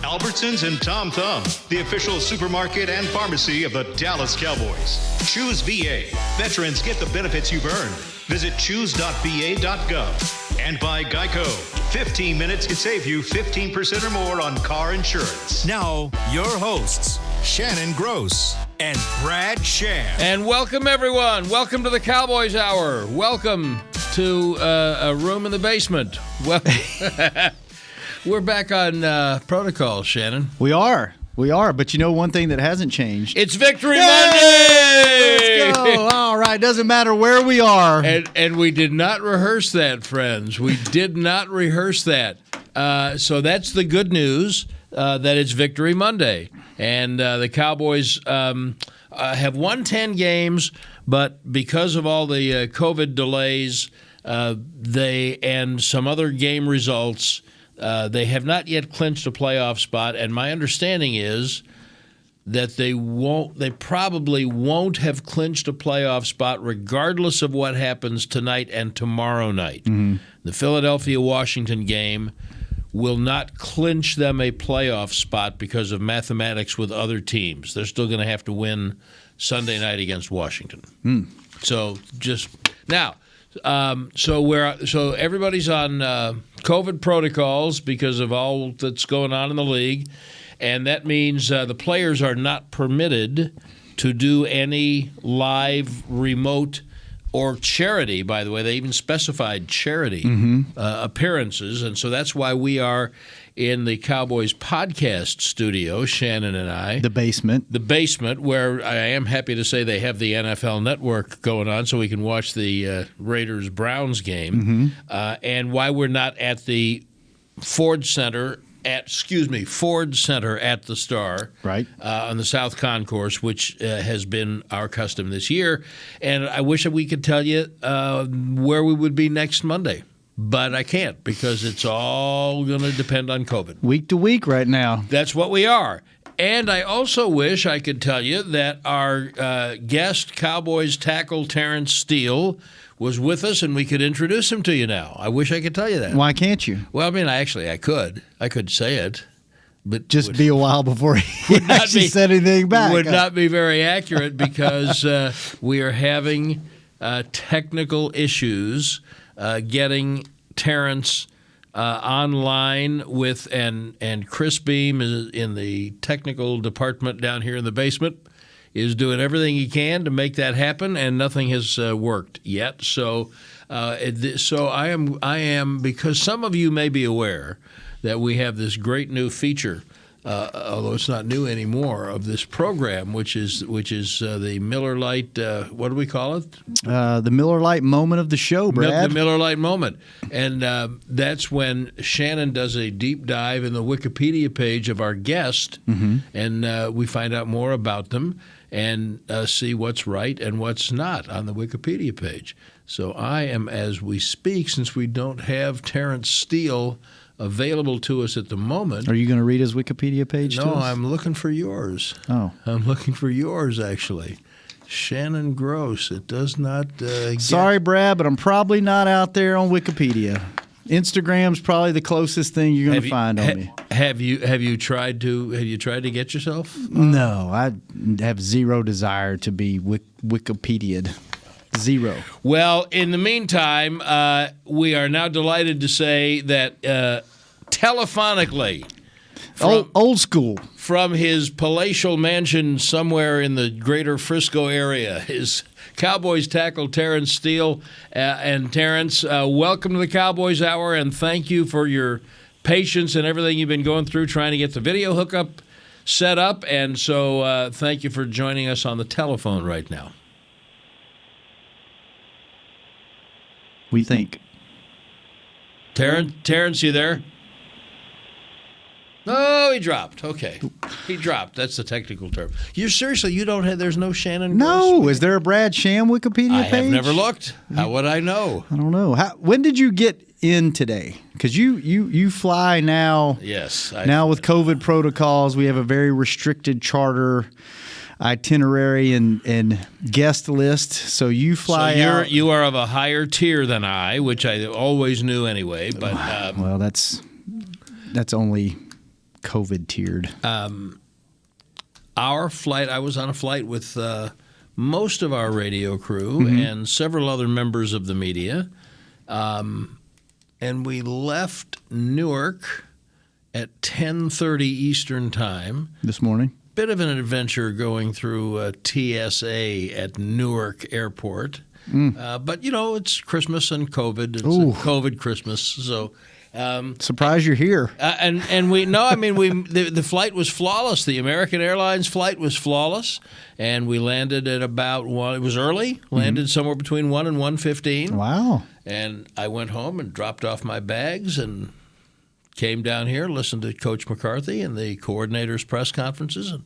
Albertsons and Tom Thumb, the official supermarket and pharmacy of the Dallas Cowboys. Choose VA. Veterans get the benefits you've earned. Visit choose.va.gov. And by Geico. 15 minutes could save you 15% or more on car insurance. Now, your hosts, Shannon Gross and Brad Sham. And welcome, everyone. Welcome to the Cowboys Hour. Welcome to a room in the basement. Well, we're back on protocol, Shannon. We are. But you know one thing that hasn't changed? It's Victory Monday! Let's go. All right. Doesn't matter where we are. And we did not rehearse that, friends. We did not rehearse that. So that's the good news, that it's Victory Monday. And the Cowboys have won 10 games, but because of all the COVID delays and some other game results, they have not yet clinched a playoff spot, and my understanding is that they probably won't have clinched a playoff spot regardless of what happens tonight and tomorrow night. Mm-hmm. The Philadelphia-Washington game will not clinch them a playoff spot because of mathematics with other teams. They're still going to have to win Sunday night against Washington. Mm. So just now. So everybody's on COVID protocols because of all that's going on in the league, and that means the players are not permitted to do any live, remote, or charity. By the way, they even specified charity appearances, and so that's why we are in the Cowboys podcast studio, Shannon and I. The basement, where I am happy to say they have the NFL Network going on so we can watch the Raiders-Browns game. Mm-hmm. And why we're not at the Ford Center at the Star, right, on the South Concourse, which has been our custom this year. And I wish that we could tell you where we would be next Monday. But I can't because it's all going to depend on COVID. Week to week right now. That's what we are. And I also wish I could tell you that our guest Cowboys tackle Terence Steele was with us and we could introduce him to you now. I wish I could tell you that. Why can't you? Well, I mean, I could. I could say it. But just be a while before he actually said anything back. Would not be very accurate because we are having technical issues getting Terrence online with and Chris Beam is in the technical department down here in the basement is doing everything he can to make that happen, and nothing has worked yet. So I am because some of you may be aware that we have this great new feature. Although it's not new anymore, of this program, which is the Miller Lite. What do we call it? The Miller Lite moment of the show, Brad. The Miller Lite moment, and that's when Shannon does a deep dive in the Wikipedia page of our guest, and we find out more about them and see what's right and what's not on the Wikipedia page. So I am, as we speak, since we don't have Terence Steele available to us at the moment. Are you going to read his Wikipedia page to us? No, I'm looking for yours. Oh. I'm looking for yours, actually. Shannon Gross. It does not Sorry, Brad, but I'm probably not out there on Wikipedia. Instagram's probably the closest thing you're going to find on me. Have you tried to get yourself? No, I have zero desire to be Wikipedia'd. Zero. Well, in the meantime, we are now delighted to say that telephonically, old school, from his palatial mansion somewhere in the greater Frisco area, his Cowboys tackle Terence Steele. And Terence, welcome to the Cowboys Hour, and thank you for your patience and everything you've been going through trying to get the video hookup set up. And so thank you for joining us on the telephone right now. We think. Terence, you there? Oh, he dropped. Okay. He dropped. That's the technical term. You don't have, there's no Shannon Gross? No. Is there a Brad Sham Wikipedia page? I have never looked. How would I know? I don't know. When did you get in today? Because you fly now. Yes. Now with COVID protocols, we have a very restricted charter itinerary and guest list. So you fly out. You are of a higher tier than I, which I always knew anyway. But well, that's only COVID tiered? Our flight, I was on a flight with most of our radio crew and several other members of the media. And we left Newark at 10:30 Eastern Time. This morning? Bit of an adventure going through TSA at Newark Airport. But, it's Christmas and COVID. It's a COVID Christmas. So... surprised you're here. The flight was flawless. The American Airlines flight was flawless, and we landed at about 1. It was early. Landed somewhere between 1 and 1:15. Wow. And I went home and dropped off my bags and came down here, listened to Coach McCarthy and the coordinators' press conferences, and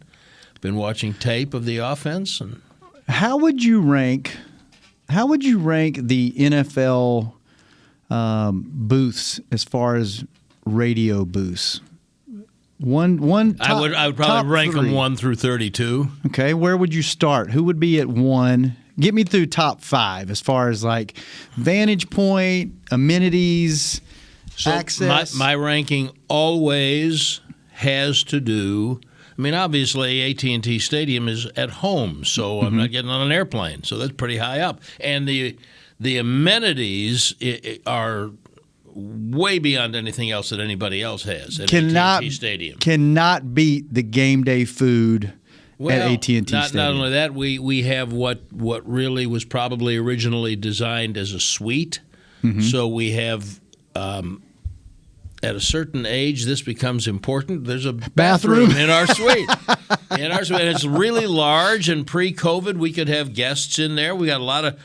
been watching tape of the offense. And How would you rank the NFL booths as far as radio booths? One. I would probably rank them 1 through 32. Okay, where would you start? Who would be at 1? Get me through top 5 as far as like vantage point, amenities, access. My ranking always has to do. I mean, obviously, AT&T Stadium is at home, so I'm not getting on an airplane, so that's pretty high up. And the amenities are way beyond anything else that anybody else has at AT&T Stadium. Cannot beat the game day food at AT&T Stadium. Not only that, we have what really was probably originally designed as a suite. So we have, at a certain age, this becomes important. There's a bathroom in our suite. And it's really large. And pre-COVID, we could have guests in there. We got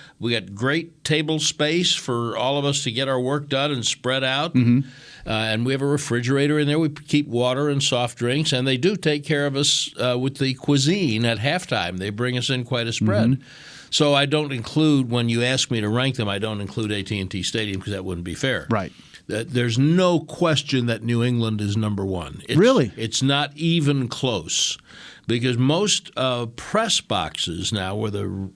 great table space for all of us to get our work done and spread out. And we have a refrigerator in there. We keep water and soft drinks, and they do take care of us with the cuisine at halftime. They bring us in quite a spread. So I don't include, when you ask me to rank them, I don't include AT&T Stadium because that wouldn't be fair. Right. There's no question that New England is number one. Really? It's not even close, because most press boxes now, where the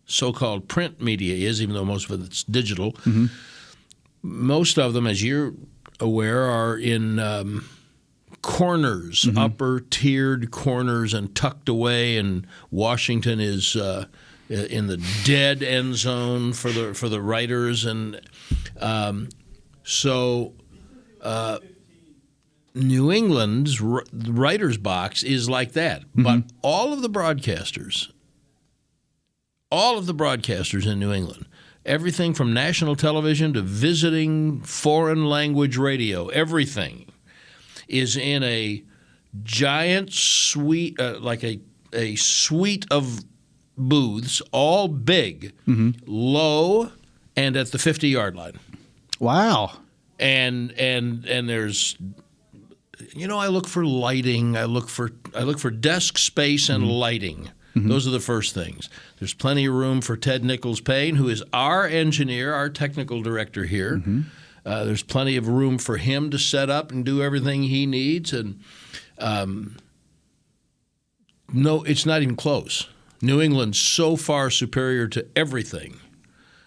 so-called print media is, even though most of it's digital, most of them, as you're aware, are in corners, upper-tiered corners, and tucked away, and Washington is in the dead end zone for the writers, and so New England's writer's box is like that. But all of the broadcasters in New England, everything from national television to visiting foreign language radio, everything is in a giant suite, like a suite of booths, all big, low, and at the 50-yard line. Wow. And there's, I look for lighting. I look for desk space and lighting. Those are the first things. There's plenty of room for Ted Nichols-Payne, who is our engineer, our technical director here. There's plenty of room for him to set up and do everything he needs. And no, it's not even close. New England's so far superior to everything.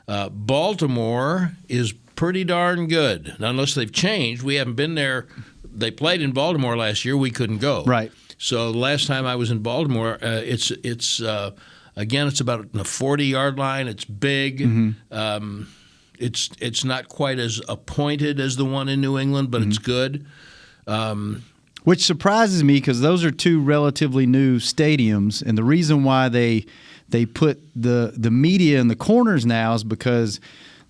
Baltimore is pretty darn good. Now, unless they've changed, we haven't been there. They played in Baltimore last year. We couldn't go. Right. So the last time I was in Baltimore, it's again, it's about a 40-yard line. It's big. It's not quite as appointed as the one in New England, but it's good. Which surprises me, because those are two relatively new stadiums, and the reason why they put the media in the corners now is because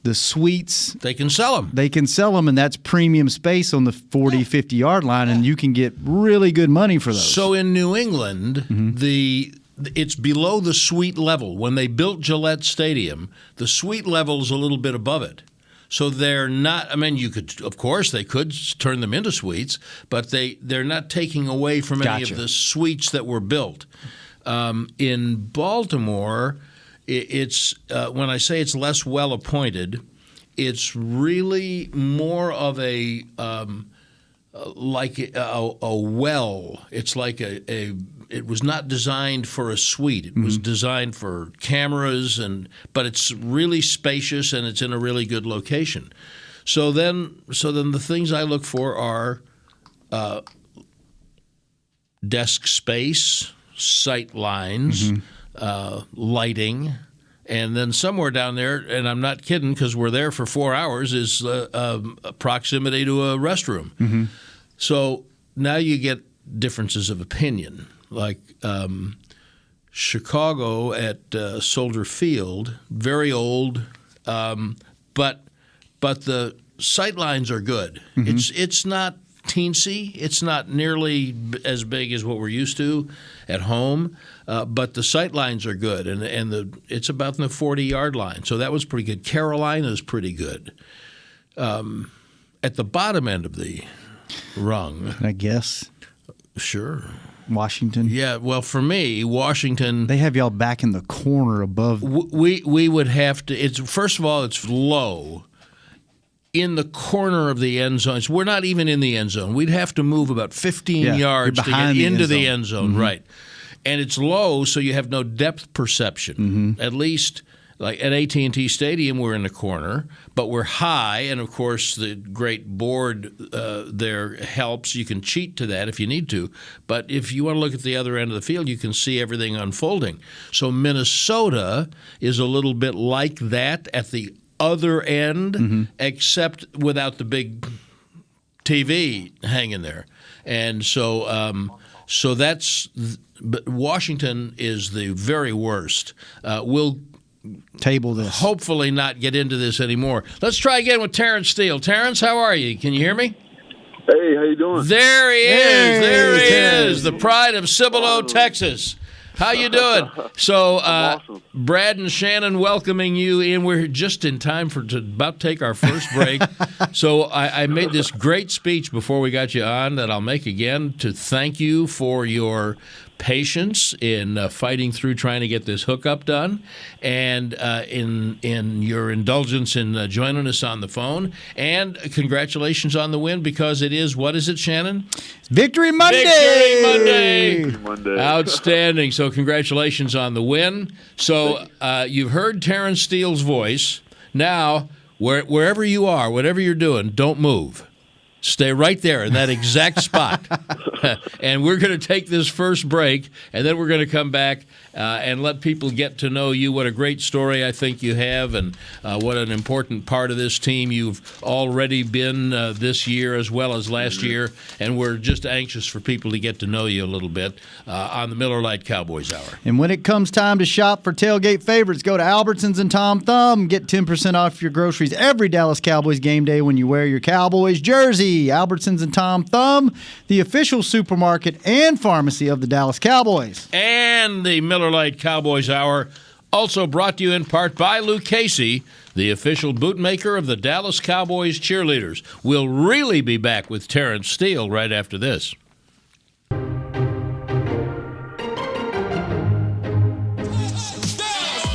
the suites, they can sell them. They can sell them, and that's premium space on the 40, 50-yard line, and you can get really good money for those. So in New England, it's below the suite level. When they built Gillette Stadium, the suite level is a little bit above it. So they're not, you could, of course, they could turn them into suites, but they're not taking away from any of the suites that were built. In Baltimore, it's when I say it's less well appointed, it's really more of a like a well. It's like it was not designed for a suite. It was designed for cameras, but it's really spacious and it's in a really good location. So then the things I look for are desk space, sight lines, lighting, and then somewhere down there, and I'm not kidding because we're there for 4 hours, is proximity to a restroom. So now you get differences of opinion. Like Chicago at Soldier Field, very old, but the sight lines are good. It's not teensy. It's not nearly as big as what we're used to at home, but the sight lines are good, and it's about in the 40-yard line. So that was pretty good. Carolina's pretty good. At the bottom end of the rung, I guess. Sure. Washington. Yeah, well, for me, Washington. They have y'all back in the corner above. We would have to. It's first of all, it's low. In the corner of the end zone. So we're not even in the end zone. We'd have to move about 15 yards to get into the end zone, right. And it's low, so you have no depth perception. At least like at AT&T Stadium, we're in the corner, but we're high, and of course the great board there helps. You can cheat to that if you need to. But if you want to look at the other end of the field, you can see everything unfolding. So Minnesota is a little bit like that at the other end, except without the big TV hanging there, and so but Washington is the very worst. We'll table this. Hopefully, not get into this anymore. Let's try again with Terence Steele. Terence, how are you? Can you hear me? Hey, how you doing? There he is. There he is. The pride of Cibolo, Texas. How you doing? So, awesome. Brad and Shannon welcoming you in. We're just in time to about take our first break. So I made this great speech before we got you on that I'll make again to thank you for your patience in fighting through trying to get this hookup done, and in your indulgence in joining us on the phone. And congratulations on the win, because it is, what is it, Shannon? Victory Monday! Victory Monday! Outstanding. So congratulations on the win. So you've heard Terence Steele's voice. Now, wherever you are, whatever you're doing, don't move. Stay right there in that exact spot. And we're going to take this first break, and then we're going to come back and let people get to know you. What a great story I think you have, and what an important part of this team you've already been this year as well as last year. And we're just anxious for people to get to know you a little bit on the Miller Lite Cowboys Hour. And when it comes time to shop for tailgate favorites, go to Albertsons and Tom Thumb. Get 10% off your groceries every Dallas Cowboys game day when you wear your Cowboys jersey. Albertsons and Tom Thumb, the official supermarket and pharmacy of the Dallas Cowboys. And the Miller Lite Cowboys Hour, also brought to you in part by Luke Casey, the official bootmaker of the Dallas Cowboys cheerleaders. We'll really be back with Terence Steele right after this.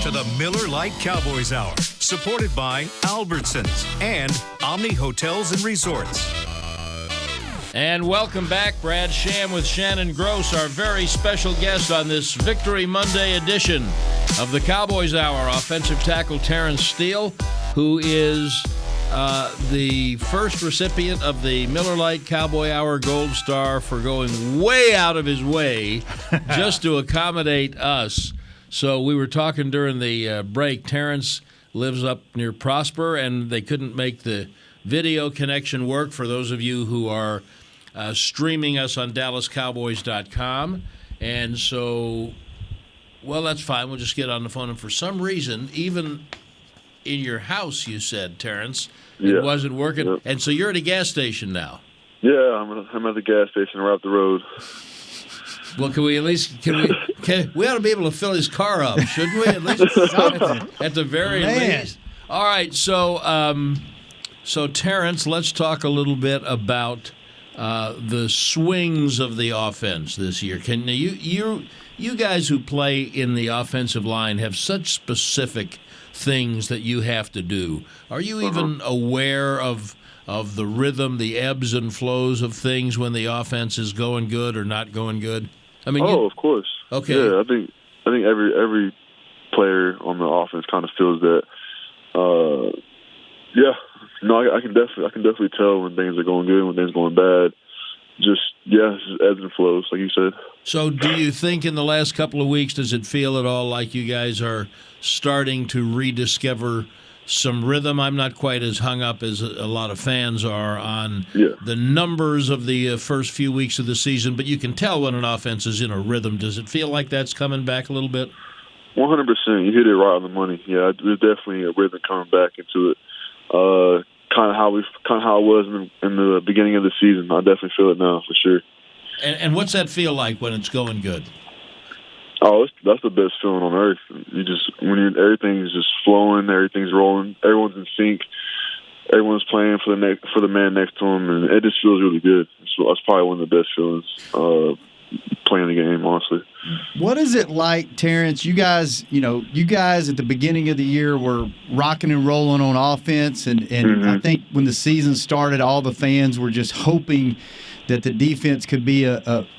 To the Miller Lite Cowboys Hour, supported by Albertsons and Omni Hotels and Resorts. And welcome back, Brad Sham with Shannon Gross, our very special guest on this Victory Monday edition of the Cowboys Hour. Offensive tackle Terence Steele, who is the first recipient of the Miller Lite Cowboy Hour Gold Star for going way out of his way just to accommodate us. So we were talking during the break. Terence lives up near Prosper, and they couldn't make the video connection work for those of you who are streaming us on DallasCowboys.com. And so, well, that's fine. We'll just get on the phone. And for some reason, even in your house, you said, Terence, it wasn't working. Yep. And so you're at a gas station now. Yeah, I'm at the gas station right up the road. Well, can we at least we ought to be able to fill his car up, shouldn't we? At least something. At the very least. All right, so Terence, let's talk a little bit about the swings of the offense this year. Can you guys who play in the offensive line have such specific things that you have to do? Are you even aware of the rhythm, the ebbs and flows of things when the offense is going good or not going good? I mean, of course. Okay. Yeah, I think every player on the offense kind of feels that. I can definitely tell when things are going good, when things are going bad. just ebbs and flows, like you said. So do you think in the last couple of weeks, does it feel at all like you guys are starting to rediscover some rhythm? I'm not quite as hung up as a lot of fans are on the numbers of the first few weeks of the season, but you can tell when an offense is in a rhythm. Does it feel like that's coming back a little bit? 100%. You hit it right on the money. Yeah, there's definitely a rhythm coming back into it. Kind of how it was in the beginning of the season. I definitely feel it now for sure. And what's that feel like when it's going good? Oh, that's the best feeling on earth. Everything's just flowing, everything's rolling, everyone's in sync, everyone's playing for the man next to them, and it just feels really good. So that's probably one of the best feelings playing the game, honestly. What is it like, Terrence? You guys at the beginning of the year were rocking and rolling on offense, and I think when the season started, all the fans were just hoping that the defense could be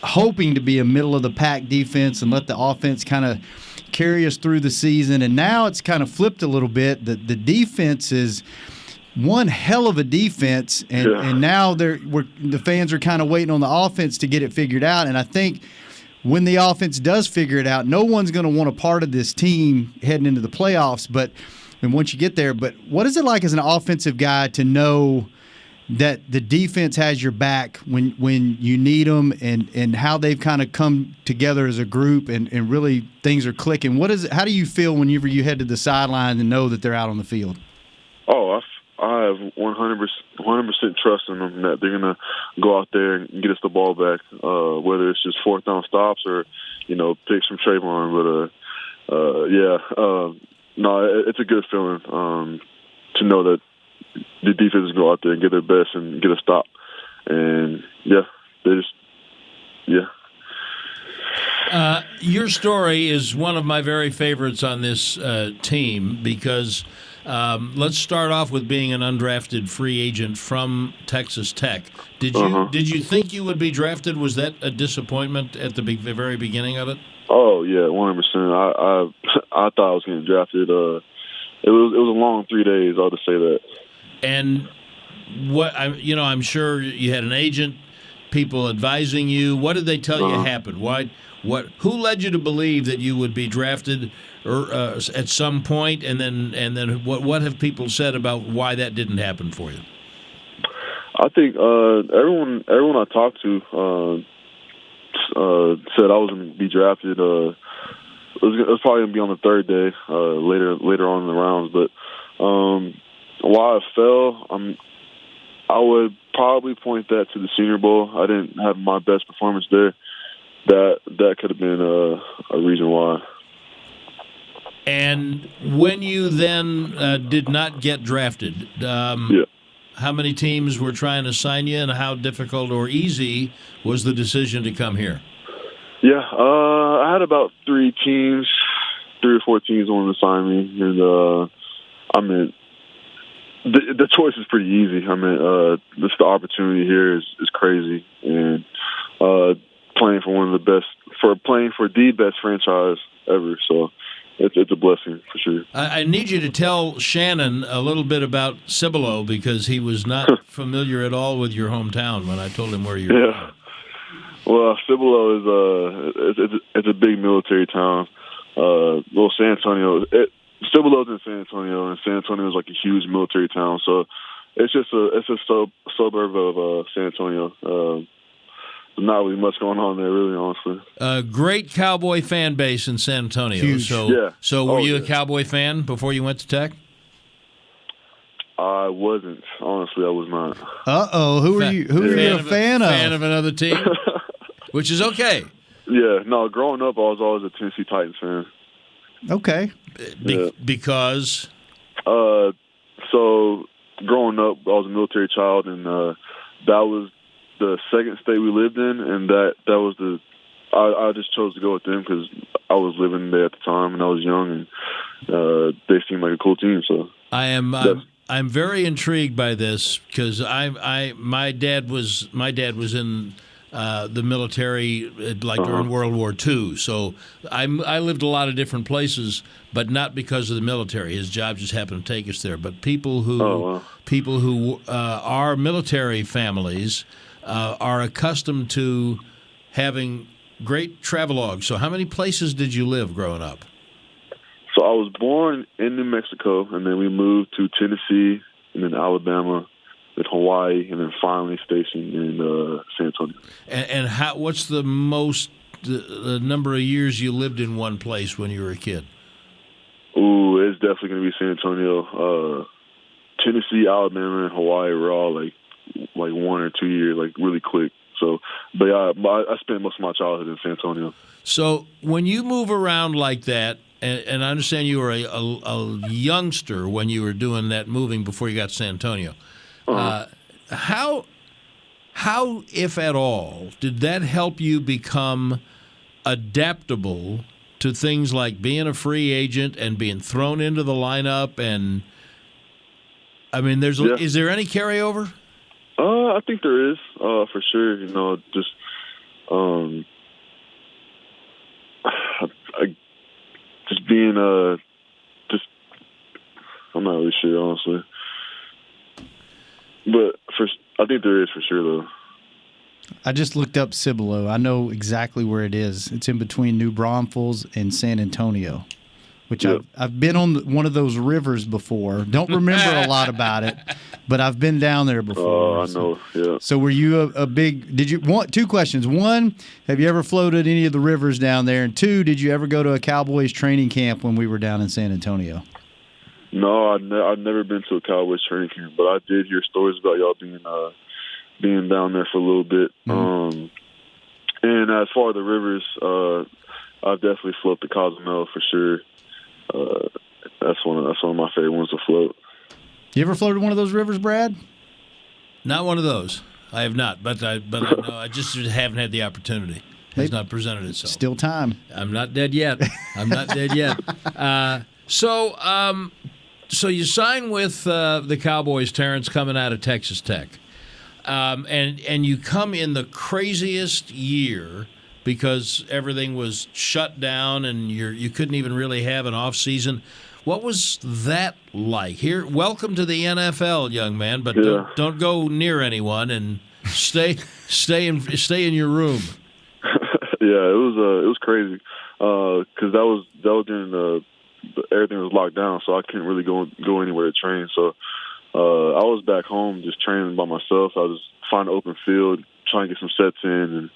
hoping to be a middle of the pack defense and let the offense kind of carry us through the season. And now it's kind of flipped a little bit. The defense is one hell of a defense, and now the fans are kind of waiting on the offense to get it figured out. And I think when the offense does figure it out, no one's going to want a part of this team heading into the playoffs. And once you get there, but what is it like as an offensive guy to know that the defense has your back when you need them, and how they've kind of come together as a group and really things are clicking? How do you feel whenever you head to the sideline and know that they're out on the field? Oh, I have 100% trust in them that they're going to go out there and get us the ball back, whether it's just fourth down stops or, picks from Trayvon. But, no, it's a good feeling to know that the defense go out there and get their best and get a stop. And, your story is one of my very favorites on this team because let's start off with being an undrafted free agent from Texas Tech. Did you think you would be drafted? Was that a disappointment at the very beginning of it? Oh yeah, 100%. I thought I was getting drafted. It was a long 3 days. I'll just say that. And I'm sure you had an agent, people advising you. What did they tell you happened? Who led you to believe that you would be drafted at some point? And then what have people said about why that didn't happen for you? I think everyone I talked to said I was going to be drafted. It was probably going to be on the third day, later on in the rounds. But why I fell, I would probably point that to the Senior Bowl. I didn't have my best performance there. That could have been a reason why. And when you then did not get drafted, how many teams were trying to sign you, and how difficult or easy was the decision to come here? Yeah, I had about 3 or 4 teams wanted to sign me, and the choice is pretty easy. The opportunity here is crazy, and playing for the best franchise ever. So it's a blessing for sure. I need you to tell Shannon a little bit about Cibolo, because he was not familiar at all with your hometown when I told him where you're from. Well, Cibolo it's a big military town. Little San Antonio. Cibolo's in San Antonio, and San Antonio is like a huge military town. So it's just a suburb of San Antonio. Not really much going on there, really, honestly. Great Cowboy fan base in San Antonio. Huge. So were you a Cowboy fan before you went to Tech? I wasn't. Honestly, I was not. Uh-oh. Who are you a fan of? Fan of another team? Which is okay. Yeah. No, growing up, I was always a Tennessee Titans fan. Okay. Because? So, growing up, I was a military child, and that was the second state we lived in, and that was I just chose to go with them because I was living there at the time, and I was young, and they seemed like a cool team. So I'm very intrigued by this because my dad was in the military during World War II. So I lived a lot of different places, but not because of the military. His job just happened to take us there. But people who are military families are accustomed to having great travelogues. So how many places did you live growing up? So I was born in New Mexico, and then we moved to Tennessee, and then Alabama, then Hawaii, and then finally stationed in San Antonio. And what's the number of years you lived in one place when you were a kid? Ooh, it's definitely going to be San Antonio. Tennessee, Alabama, and Hawaii were all like 1 or 2 years, like really quick. So, but I spent most of my childhood in San Antonio. So when you move around like that, and I understand you were a youngster when you were doing that moving before you got to San Antonio, how, if at all, did that help you become adaptable to things like being a free agent and being thrown into the lineup? And I mean, is there any carryover? I think there is, for sure. You know, just just being I'm not really sure, honestly. But I think there is for sure, though. I just looked up Cibolo. I know exactly where it is. It's in between New Braunfels and San Antonio, which Yep. I've been on one of those rivers before. Don't remember a lot about it, but I've been down there before. I know, yeah. So were you a big – did you – two questions. One, have you ever floated any of the rivers down there? And two, did you ever go to a Cowboys training camp when we were down in San Antonio? No, I've never been to a Cowboys training camp, but I did hear stories about y'all being down there for a little bit. Mm-hmm. And as far as the rivers, I've definitely floated the Cozumel for sure. That's one of my favorite ones to float. You ever floated one of those rivers, Brad? Not one of those. I have not, but I know I just haven't had the opportunity. Has not presented itself. Still time. I'm not dead yet. So you sign with the Cowboys, Terrence, coming out of Texas Tech, and you come in the craziest year because everything was shut down and you couldn't even really have an off season. What was that like? Here, welcome to the NFL, young man, but don't go near anyone and stay in your room. Yeah, it was crazy because that was during everything was locked down, so I couldn't really go anywhere to train. So I was back home just training by myself. I was find an open field, trying to get some sets in,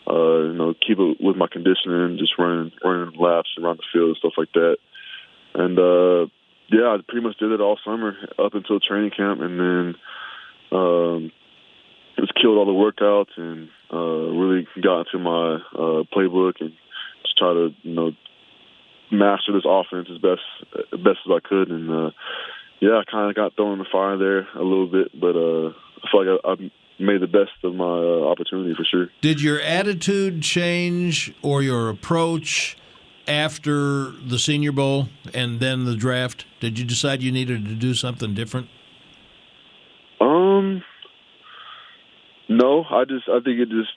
and keep it with my conditioning, just running laps around the field and stuff like that. And I pretty much did it all summer up until training camp, and then just killed all the workouts and really got into my playbook and just try to master this offense as best as I could. And I kind of got thrown in the fire there a little bit, but I feel like I made the best of my opportunity for sure. Did your attitude change or your approach after the Senior Bowl and then the draft? Did you decide you needed to do something different? No, I think it just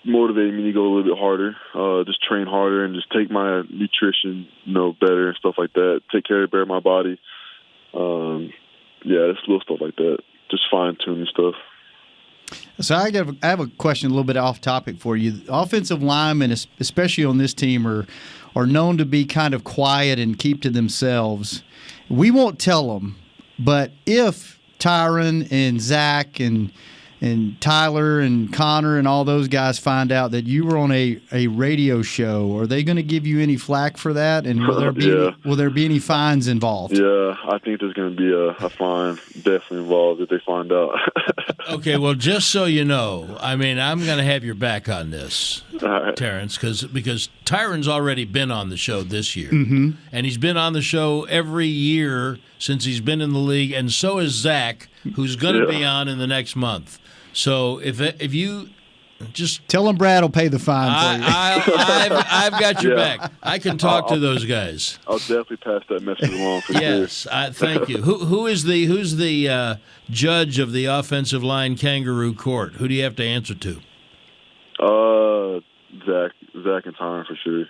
motivated me to go a little bit harder, just train harder and just take my nutrition, better and stuff like that. Take better of my body. Just little stuff like that. Just fine-tuning stuff. So I have a question a little bit off topic for you. Offensive linemen, especially on this team, are known to be kind of quiet and keep to themselves. We won't tell them, but if Tyron and Zach and Tyler and Connor and all those guys find out that you were on a radio show, are they going to give you any flack for that? And will there be any fines involved? Yeah, I think there's going to be a fine definitely involved if they find out. Okay, well, just so you know, I mean, I'm going to have your back on this, right. Terrence, because Tyron's already been on the show this year. Mm-hmm. And he's been on the show every year since he's been in the league, and so is Zach, who's going to be on in the next month. So if you just tell them Brad will pay the fine for you. I've got your back. I can talk to those guys. I'll definitely pass that message along for yes, thank you. Who's the judge of the offensive line kangaroo court? Who do you have to answer to? Zach and Tyron for sure.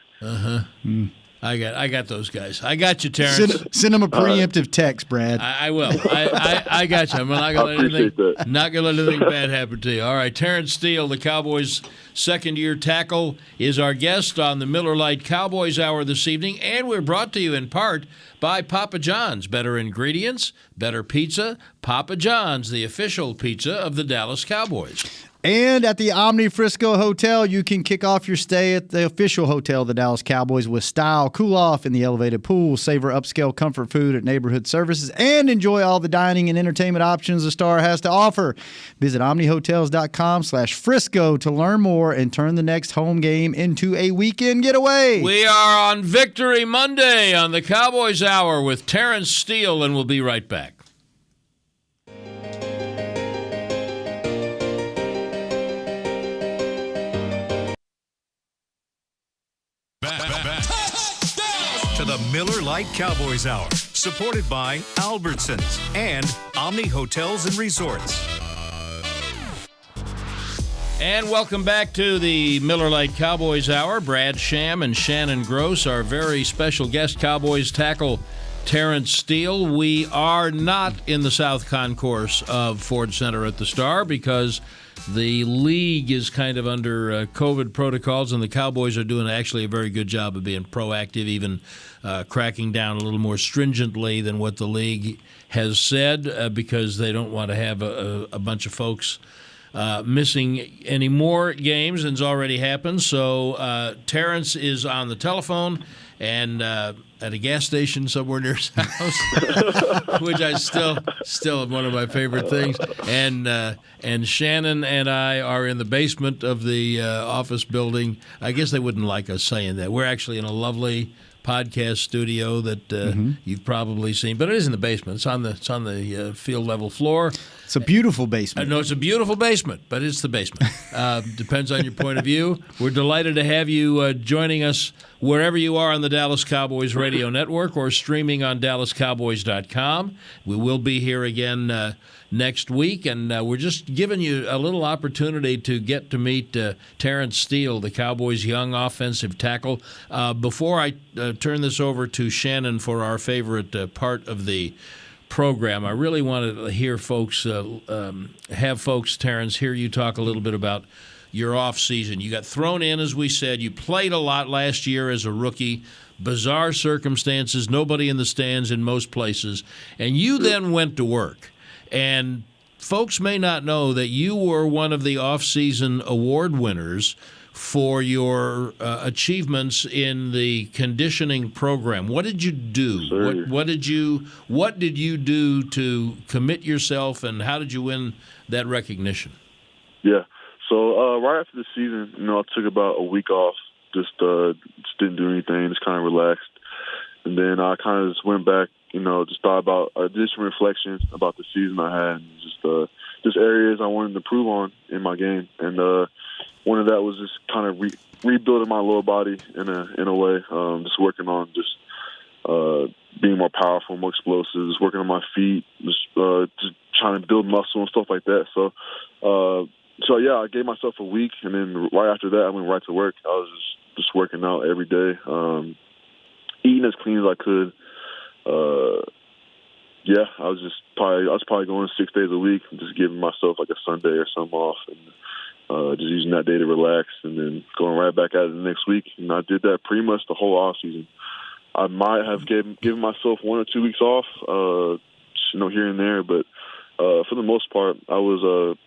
I got those guys. I got you, Terrence. Send them a preemptive text, Brad. I will. I got you. I'm not gonna let anything bad happen to you. All right, Terence Steele, the Cowboys' second-year tackle, is our guest on the Miller Lite Cowboys Hour this evening, and we're brought to you in part by Papa John's. Better ingredients, better pizza. Papa John's, the official pizza of the Dallas Cowboys. And at the Omni Frisco Hotel, you can kick off your stay at the official hotel of the Dallas Cowboys with style, cool off in the elevated pool, savor upscale comfort food at neighborhood services, and enjoy all the dining and entertainment options the Star has to offer. Visit omnihotels.com/Frisco to learn more and turn the next home game into a weekend getaway. We are on Victory Monday on the Cowboys Hour with Terence Steele, and we'll be right back. To the Miller Lite Cowboys Hour, supported by Albertsons and Omni Hotels and Resorts. And welcome back to the Miller Lite Cowboys Hour. Brad Sham and Shannon Gross, our very special guest Cowboys tackle Terence Steele. We are not in the South Concourse of Ford Center at the Star because the league is kind of under COVID protocols, and the Cowboys are doing actually a very good job of being proactive, even cracking down a little more stringently than what the league has said because they don't want to have a bunch of folks missing any more games than's already happened. So Terrence is on the telephone and at a gas station somewhere near his house, which I still one of my favorite things. And Shannon and I are in the basement of the office building. I guess they wouldn't like us saying that. We're actually in a lovely podcast studio that you've probably seen, but it is in the basement. It's on the field level floor. It's a beautiful basement. No, it's a beautiful basement, but it's the basement. Depends on your point of view. We're delighted to have you joining us wherever you are on the Dallas Cowboys radio network or streaming on DallasCowboys.com. We will be here again next week, and we're just giving you a little opportunity to get to meet Terence Steele, the Cowboys' young offensive tackle. Before I turn this over to Shannon for our favorite part of the program, I really wanted to hear folks, Terrence, hear you talk a little bit about your off season. You got thrown in, as we said. You played a lot last year as a rookie. Bizarre circumstances, nobody in the stands in most places. And you then went to work. And folks may not know that you were one of the off-season award winners for your achievements in the conditioning program. What did you do? What did you do to commit yourself, and how did you win that recognition? Yeah. So right after the season, I took about a week off, just didn't do anything, just kind of relaxed. And then I kind of just went back, just thought about, did some reflection about the season I had, and just areas I wanted to improve on in my game. And one of that was just kind of rebuilding my lower body in a way, just working on just being more powerful, more explosive, just working on my feet, just trying to build muscle and stuff like that. So yeah, I gave myself a week, and then right after that, I went right to work. I was just working out every day, eating as clean as I could. Yeah, I was probably going 6 days a week, and just giving myself like a Sunday or something off, and just using that day to relax, and then going right back at it the next week. And I did that pretty much the whole off season. I might have given myself 1 or 2 weeks off, here and there, but for the most part, I was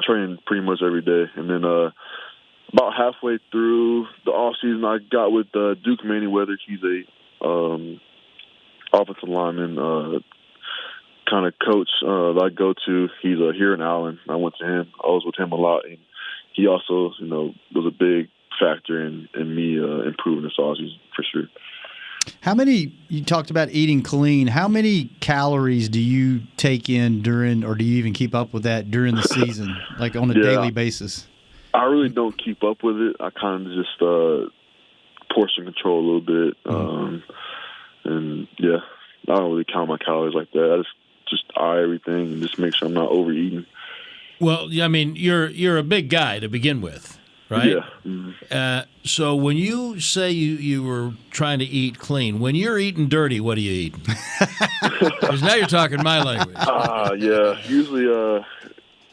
training pretty much every day. And then about halfway through the off season, I got with Duke Manyweather. He's a offensive lineman kind of coach that I go to. He's here in Allen. I went to him. I was with him a lot, and he also, was a big factor in me improving this offseason for sure. You talked about eating clean. How many calories do you take in during, or do you even keep up with that during the season, like on a daily basis? I really don't keep up with it. I kind of just portion control a little bit. And yeah, I don't really count my calories like that. I just eye everything and just make sure I'm not overeating. Well, I mean, you're a big guy to begin with. right? Yeah. Mm-hmm. So when you say you were trying to eat clean, when you're eating dirty, what are you eating? Because now you're talking my language. Yeah. Usually, I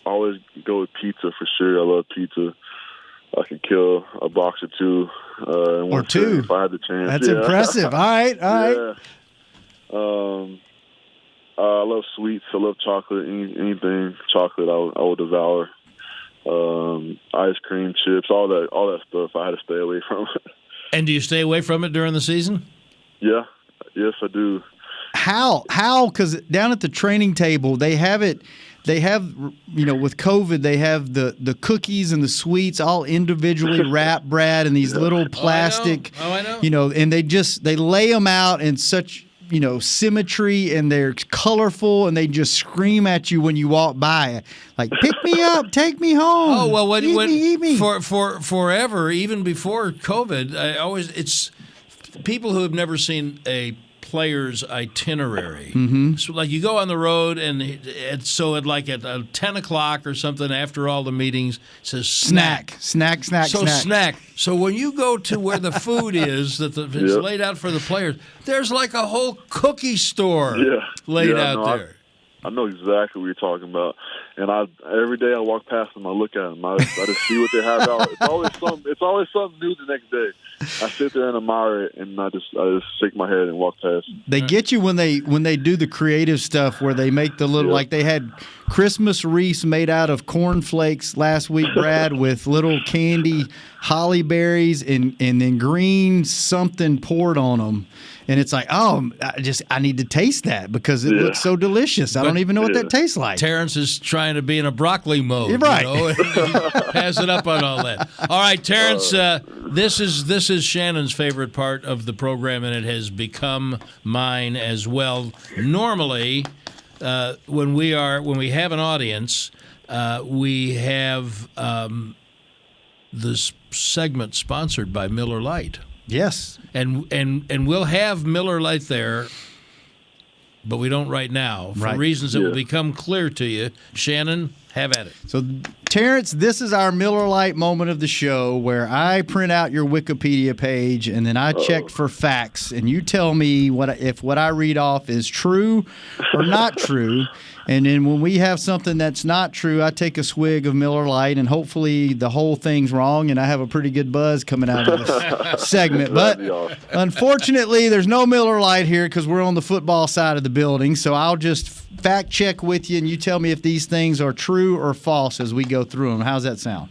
always go with pizza for sure. I love pizza. I can kill a box or two. In Or two. if I had the chance. That's impressive. All right. Yeah. I love sweets. I love chocolate. Anything chocolate, I will devour. Ice cream, chips, all that stuff. I had to stay away from it. And do you stay away from it during the season? Yeah. Yes, I do. How? Because down at the training table, they have it. They have, with COVID, they have the cookies and the sweets all individually wrapped, Brad, in these little plastic. I know. And they lay them out in such symmetry, and they're colorful, and they just scream at you when you walk by, like, pick me up, take me home. Oh well, eat me. For forever, even before COVID, it's people who have never seen a player's itinerary. Mm-hmm. So, like, you go on the road, and at 10 o'clock or something after all the meetings, it says snack. Snack. So when you go to where the food is it's laid out for the players, there's like a whole cookie store laid out there. I know exactly what you're talking about, and every day I walk past them, I look at them, I just see what they have out. It's always something new the next day. I sit there and admire it, and I just shake my head and walk past. They get you when they do the creative stuff where they make the little like they had Christmas wreaths made out of cornflakes last week, Brad, with little candy holly berries and then green something poured on them. And it's like, I need to taste that because it looks so delicious. I don't even know what that tastes like. Terrence is trying to be in a broccoli mode. You're right. Passing up on all that. All right, Terrence, this is Shannon's favorite part of the program, and it has become mine as well. Normally, when we have an audience, we have this segment sponsored by Miller Lite. Yes. And we'll have Miller Lite there, but we don't right now for reasons that will become clear to you. Shannon, have at it. So, Terrence, this is our Miller Lite moment of the show where I print out your Wikipedia page and then I check for facts, and you tell me if what I read off is true or not true. And then when we have something that's not true, I take a swig of Miller Lite, and hopefully the whole thing's wrong, and I have a pretty good buzz coming out of this segment. But unfortunately, there's no Miller Lite here because we're on the football side of the building. So I'll just fact check with you, and you tell me if these things are true or false as we go through them. How's that sound?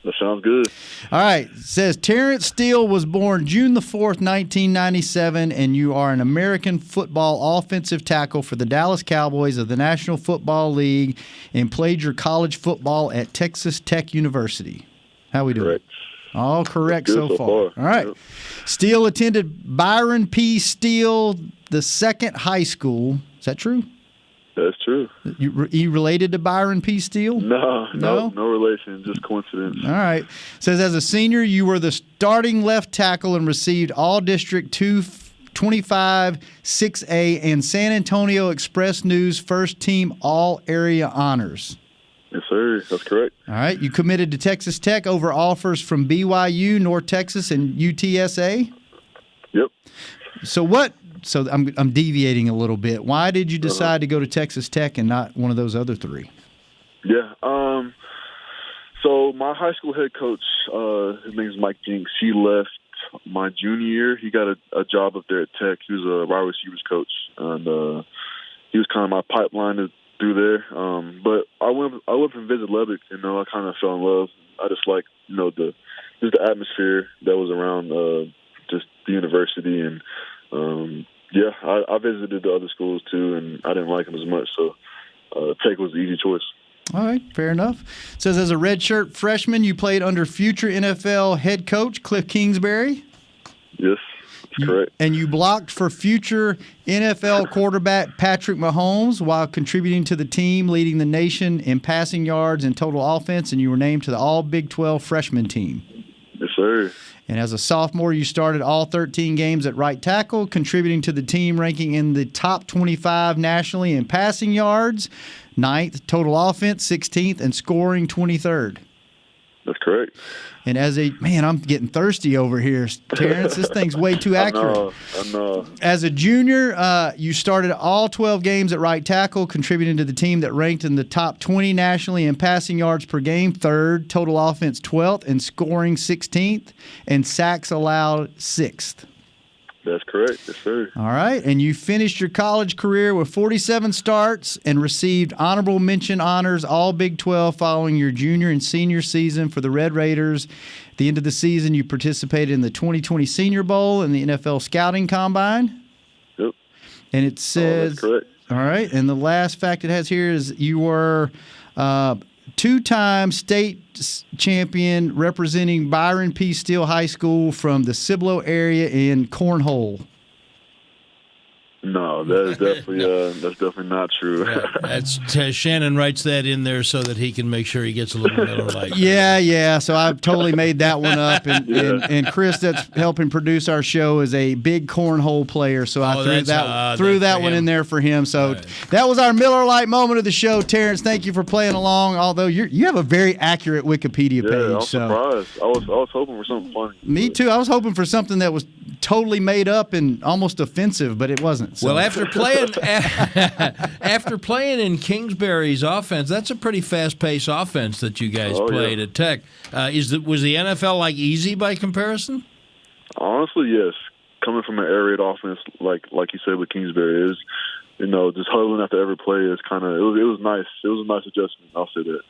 That sounds good. All right. It says Terence Steele was born June the 4th, 1997, and you are an American football offensive tackle for the Dallas Cowboys of the National Football League and played your college football at Texas Tech University. How we doing? Correct. All correct so far. All right. Yep. Steele attended Byron P. Steele II High School. Is that true? That's true. You related to Byron P. Steele? No relation, just coincidence. All right. Says as a senior, you were the starting left tackle and received All District 225 6A and San Antonio Express News First Team All Area honors. Yes, sir. That's correct. All right. You committed to Texas Tech over offers from BYU, North Texas, and UTSA? Yep. So I'm deviating a little bit. Why did you decide to go to Texas Tech and not one of those other three? Yeah. So my high school head coach, his name is Mike Jinks. He left my junior year. He got a job up there at Tech. He was a wide receivers coach, and he was kind of my pipeline through there. But I went and visited Lubbock, and I kind of fell in love. I just like the atmosphere that was around just the university and. I visited the other schools too, and I didn't like them as much, so Tech was the easy choice. All right, fair enough. It says as a redshirt freshman, you played under future NFL head coach Cliff Kingsbury. Yes, that's correct. And you blocked for future NFL quarterback Patrick Mahomes while contributing to the team, leading the nation in passing yards and total offense, and you were named to the All Big 12 freshman team. Yes, sir. And as a sophomore, you started all 13 games at right tackle, contributing to the team ranking in the top 25 nationally in passing yards, 9th, total offense, 16th, and scoring 23rd. That's correct. And I'm getting thirsty over here, Terrence. This thing's way too accurate. I know. As a junior, you started all 12 games at right tackle, contributing to the team that ranked in the top 20 nationally in passing yards per game, 3rd, total offense 12th, and scoring 16th, and sacks allowed 6th. That's correct. Yes, sir. All right. And you finished your college career with 47 starts and received honorable mention honors all Big 12 following your junior and senior season for the Red Raiders. At the end of the season, you participated in the 2020 Senior Bowl and the NFL Scouting Combine. Yep. And it says, that's correct. All right. And the last fact it has here is you were 2-time state champion representing Byron P. Steele High School from the Cibolo area in cornhole. No, that is definitely not true. That's Shannon writes that in there so that he can make sure he gets a little Miller Lite. Yeah. So I've totally made that one up. And Chris, that's helping produce our show, is a big cornhole player. So I threw that one in there for him. So that was our Miller Lite moment of the show. Terrence, thank you for playing along. Although you have a very accurate Wikipedia page. I was surprised. I was hoping for something funny. Me too. I was hoping for something that was totally made up and almost offensive, but it wasn't. So. Well, after playing in Kingsbury's offense, that's a pretty fast-paced offense that you guys played at Tech. Was the NFL like easy by comparison? Honestly, yes. Coming from an air raid offense like you said with Kingsbury is, just huddling after every play is kind of it was nice. It was a nice adjustment. I'll say that.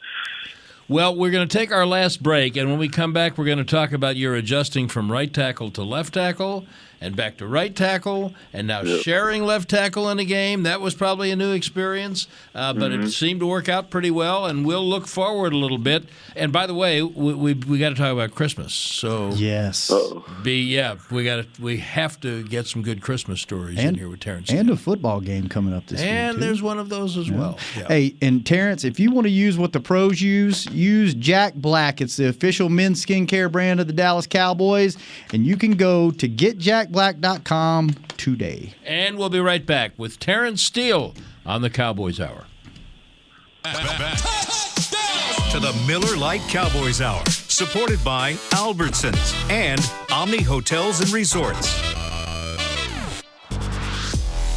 Well, we're going to take our last break, and when we come back, we're going to talk about your adjusting from right tackle to left tackle and back to right tackle, and now sharing left tackle in a game. That was probably a new experience, but it seemed to work out pretty well, and we'll look forward a little bit. And by the way, we got to talk about Christmas. So yes, we have to get some good Christmas stories in here with Terrence. And a football game coming up this week. And there's one of those as well. Yeah. Hey, and Terrence, if you want to use what the pros use Jack Black. It's the official men's skincare brand of the Dallas Cowboys, and you can go to getjackblack.com today. And we'll be right back with Terence Steele on the Cowboys Hour. Back to the Miller Lite Cowboys Hour, supported by Albertsons and Omni Hotels and Resorts.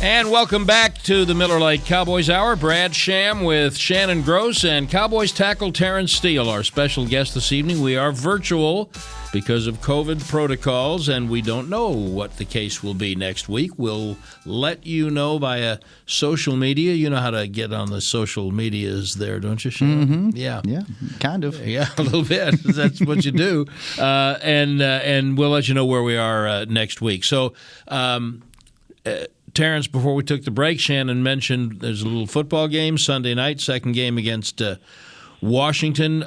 And welcome back to the Miller Lite Cowboys Hour. Brad Sham with Shannon Gross and Cowboys tackle Terence Steele, our special guest this evening. We are virtual because of COVID protocols, and we don't know what the case will be next week. We'll let you know via social media. You know how to get on the social medias there, don't you, Shannon? Mm-hmm. Yeah, kind of. Yeah, a little bit. That's what you do. And we'll let you know where we are next week. So, Terrence, before we took the break, Shannon mentioned there's a little football game Sunday night, second game against Washington.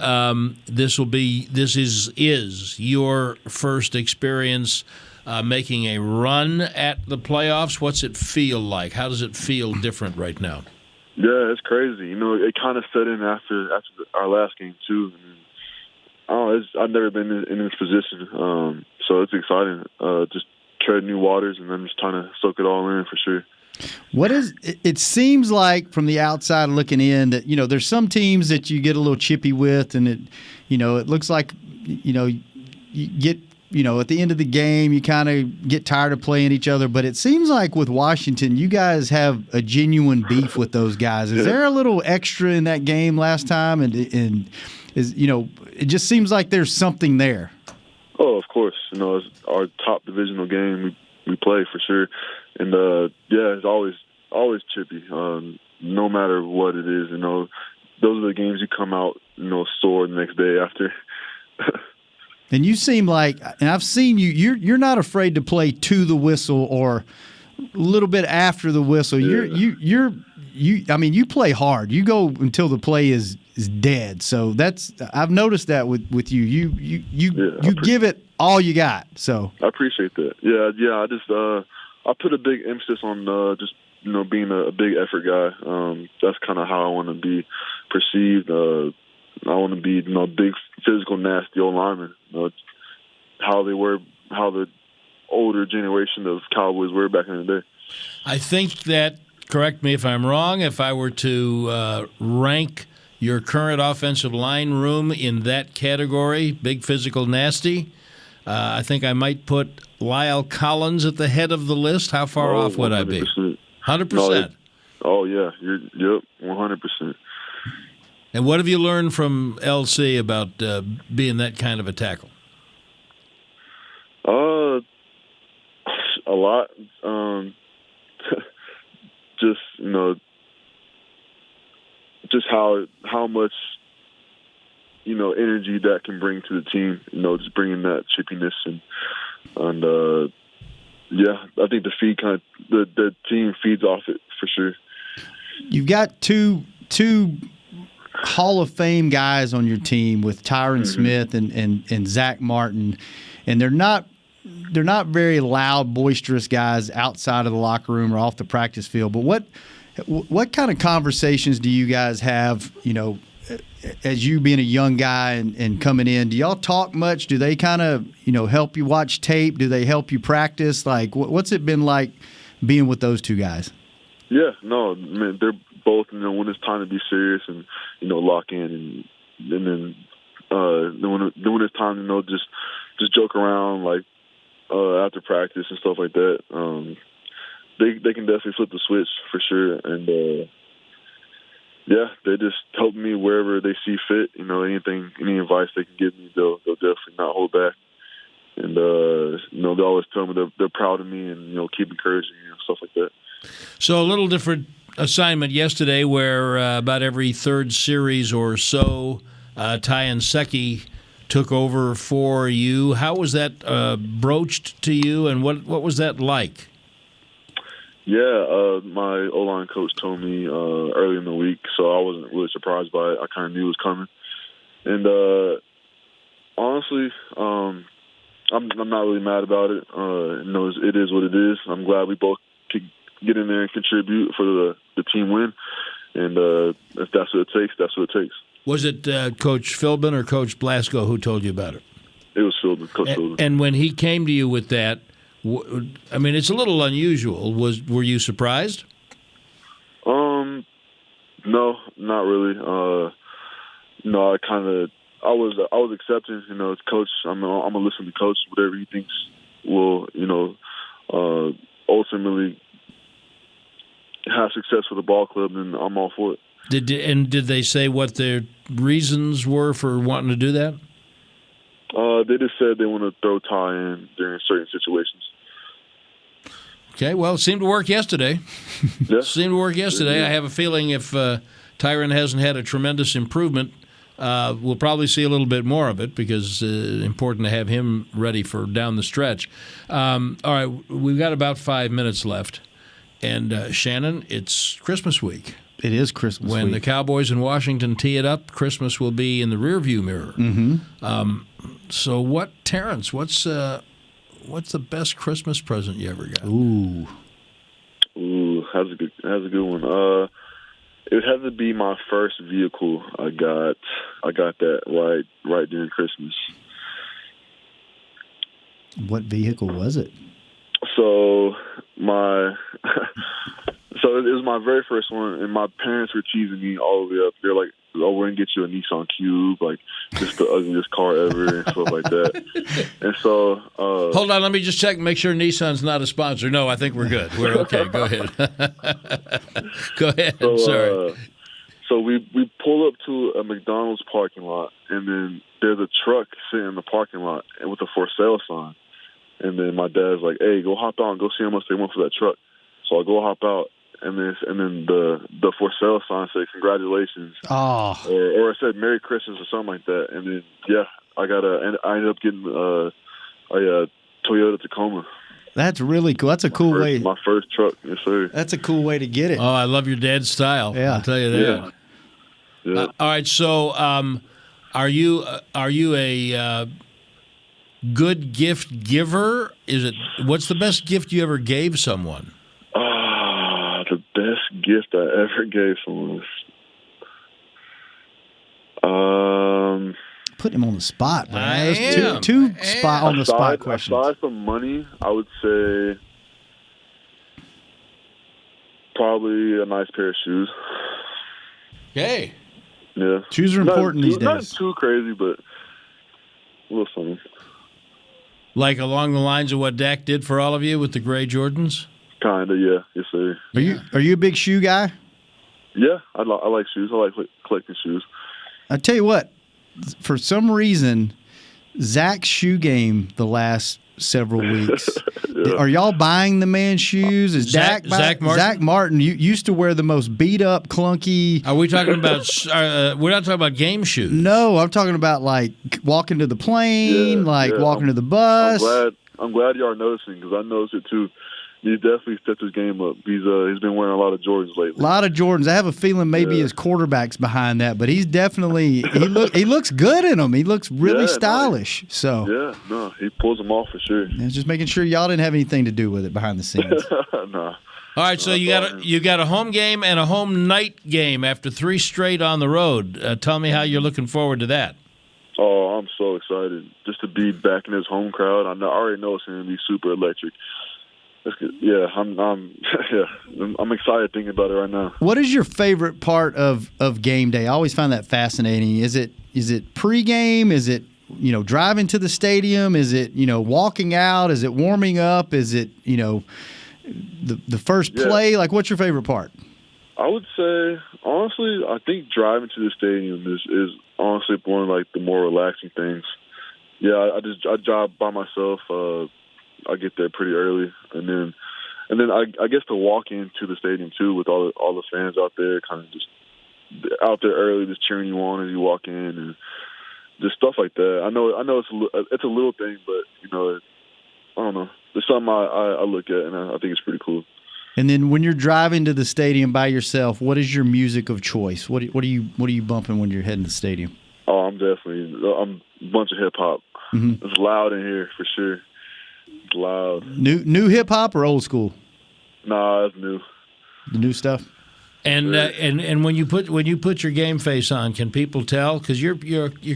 This is your first experience making a run at the playoffs. What's it feel like? How does it feel different right now? Yeah, it's crazy. It kind of set in after our last game too. I've never been in this position, so it's exciting. Just tread new waters, and I'm just trying to soak it all in for sure. It seems like from the outside looking in that, there's some teams that you get a little chippy with, and it looks like, you get, at the end of the game, you kind of get tired of playing each other. But it seems like with Washington, you guys have a genuine beef with those guys. Is there a little extra in that game last time? And is, it just seems like there's something there. Oh, of course. It's our top divisional game we play for sure. And, it's always chippy, no matter what it is. Those are the games you come out, sore the next day after. And you seem like, and I've seen you're not afraid to play to the whistle or a little bit after the whistle. Yeah. You play hard. You go until the play is dead. So I've noticed that with you. You give it all you got. So I appreciate that. Yeah. I just I put a big emphasis on just being a big effort guy. That's kind of how I want to be perceived. I want to be big, physical, nasty old lineman. How the older generation of Cowboys were back in the day. I think that, correct me if I'm wrong, if I were to rank your current offensive line room in that category, big, physical, nasty. I think I might put Lyle Collins at the head of the list. How far off would I be? 100%. Oh, yeah. Yep, 100%. And what have you learned from LC about being that kind of a tackle? A lot. Just, just how much, energy that can bring to the team, just bringing that chippiness and yeah, I think the team feeds off it for sure. You've got two Hall of Fame guys on your team with Tyron Smith and Zach Martin, and they're not very loud, boisterous guys outside of the locker room or off the practice field. But what kind of conversations do you guys have, as you being a young guy and coming in? Do y'all talk much? Do they kind of, help you watch tape? Do they help you practice? Like, what's it been like being with those two guys? Yeah, no, man, they're both, when it's time to be serious and, lock in and then when it's time to, just joke around, like, after practice and stuff like that. They can definitely flip the switch for sure. And, yeah, they just help me wherever they see fit. Any advice they can give me, they'll definitely not hold back. And, they always tell me they're proud of me and, keep encouraging me and stuff like that. So a little different assignment yesterday where about every third series or so, Ty Nseki took over for you. How was that broached to you, and what was that like? Yeah, my O-line coach told me early in the week, so I wasn't really surprised by it. I kind of knew it was coming. And honestly, I'm not really mad about it. It is what it is. I'm glad we both could get in there and contribute for the team win. And if that's what it takes, that's what it takes. Was it Coach Philbin or Coach Blasco who told you about it? It was Philbin, Coach Philbin. And when he came to you with that, it's a little unusual. Were you surprised? No, not really. No, I was accepting. It's Coach. I'm gonna listen to Coach. Whatever he thinks will, ultimately have success for the ball club, and I'm all for it. Did they say what their reasons were for wanting to do that? They just said they want to throw Ty in during certain situations. Okay, well, it seemed to work yesterday. Yeah. I have a feeling if Tyron hasn't had a tremendous improvement, we'll probably see a little bit more of it because it's important to have him ready for down the stretch. All right, we've got about 5 minutes left. And, Shannon, it's Christmas week. It is Christmas week. When the Cowboys in Washington tee it up, Christmas will be in the rearview mirror. Mm-hmm. So Terrence, what's the best Christmas present you ever got? Ooh, that's a good one. It would have to be my first vehicle. I got that right during Christmas. What vehicle was it? So so it was my very first one, and my parents were teasing me all the way up. They're like, "Oh, we're gonna get you a Nissan Cube, like just the ugliest car ever," and stuff like that. And so, hold on, let me just check and make sure Nissan's not a sponsor. No, I think we're good. We're okay. Go ahead. Go ahead. So, sorry. So we pull up to a McDonald's parking lot, and then there's a truck sitting in the parking lot and with a for sale sign. And then my dad's like, "Hey, go hop out and go see how much they want for that truck." So I go hop out, and then the for sale sign said "Congratulations," or it said "Merry Christmas" or something like that. And then I ended up getting a Toyota Tacoma. That's really cool. That's a cool way. My first truck, yes sir. That's a cool way to get it. Oh, I love your dad's style. Yeah, I'll tell you that. Yeah. All right. So, are you a good gift giver? What's the best gift you ever gave someone? The best gift I ever gave someone was put him on the spot, man. I There's am. two spot on the spot questions. Aside from money, I would say probably a nice pair of shoes. Okay. Yeah. Shoes are important these days. Not too crazy, but a little something. Like along the lines of what Dak did for all of you with the gray Jordans? Kind of, yeah. Yes, sir. Are you a big shoe guy? Yeah, I like shoes. I like collecting shoes. I tell you what, for some reason, Zach's shoe game the last several weeks. Yeah. Are y'all buying the man's shoes? Is Zach Martin? Zach Martin used to wear the most beat up, clunky. Are we talking about? We're not talking about game shoes. No, I'm talking about like walking to the plane, walking to the bus. I'm glad y'all are noticing because I noticed it too. He definitely stepped his game up. He's been wearing a lot of Jordans lately. A lot of Jordans. I have a feeling maybe his quarterback's behind that, but he's definitely he looks good in them. He looks really stylish. He pulls them off for sure. Yeah, just making sure y'all didn't have anything to do with it behind the scenes. Nah. All right, so you got a home game and a home night game after 3 straight on the road. Tell me how you're looking forward to that. Oh, I'm so excited just to be back in this home crowd. I already know it's going to be super electric. Yeah, I'm excited thinking about it right now. What is your favorite part of game day? I always find that fascinating. Is it pregame? Is it driving to the stadium? Is it walking out? Is it warming up? Is it the first play? Like, what's your favorite part? I would say honestly, I think driving to the stadium is honestly one of like the more relaxing things. Yeah, I drive by myself. I get there pretty early, and then I guess to walk into the stadium too with all the fans out there, kind of just out there early, just cheering you on as you walk in, and just stuff like that. I know it's a little thing, but I don't know. It's something I look at, and I think it's pretty cool. And then when you're driving to the stadium by yourself, what is your music of choice? What are you bumping when you're heading to the stadium? Oh, I'm a bunch of hip hop. Mm-hmm. It's loud in here for sure. Loud. New hip hop or old school? Nah, it's new. The new stuff. And when you put your game face on, can people tell? Because you're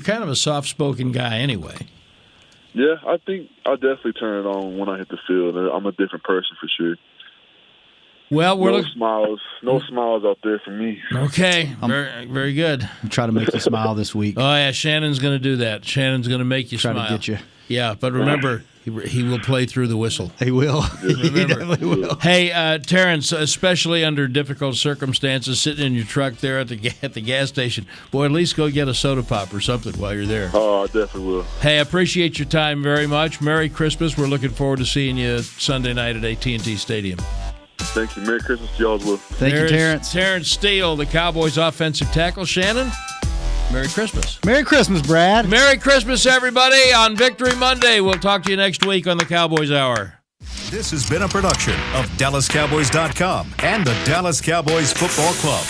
kind of a soft spoken guy anyway. Yeah, I think I definitely turn it on when I hit the field. I'm a different person for sure. Well, no smiles out there for me. Okay, very, very good. I'm trying to make you smile this week. Oh yeah, Shannon's going to do that. Shannon's going to make you smile. Try to get you. Yeah, but remember, he will play through the whistle. He will. He definitely will. Hey, Terrence, especially under difficult circumstances, sitting in your truck there at the gas station, boy, at least go get a soda pop or something while you're there. Oh, I definitely will. Hey, I appreciate your time very much. Merry Christmas. We're looking forward to seeing you Sunday night at AT&T Stadium. Thank you. Merry Christmas to y'all as well. Thank you, Terrence. Terrence Steele, the Cowboys offensive tackle. Shannon, Merry Christmas. Merry Christmas, Brad. Merry Christmas, everybody, on Victory Monday. We'll talk to you next week on the Cowboys Hour. This has been a production of DallasCowboys.com and the Dallas Cowboys Football Club.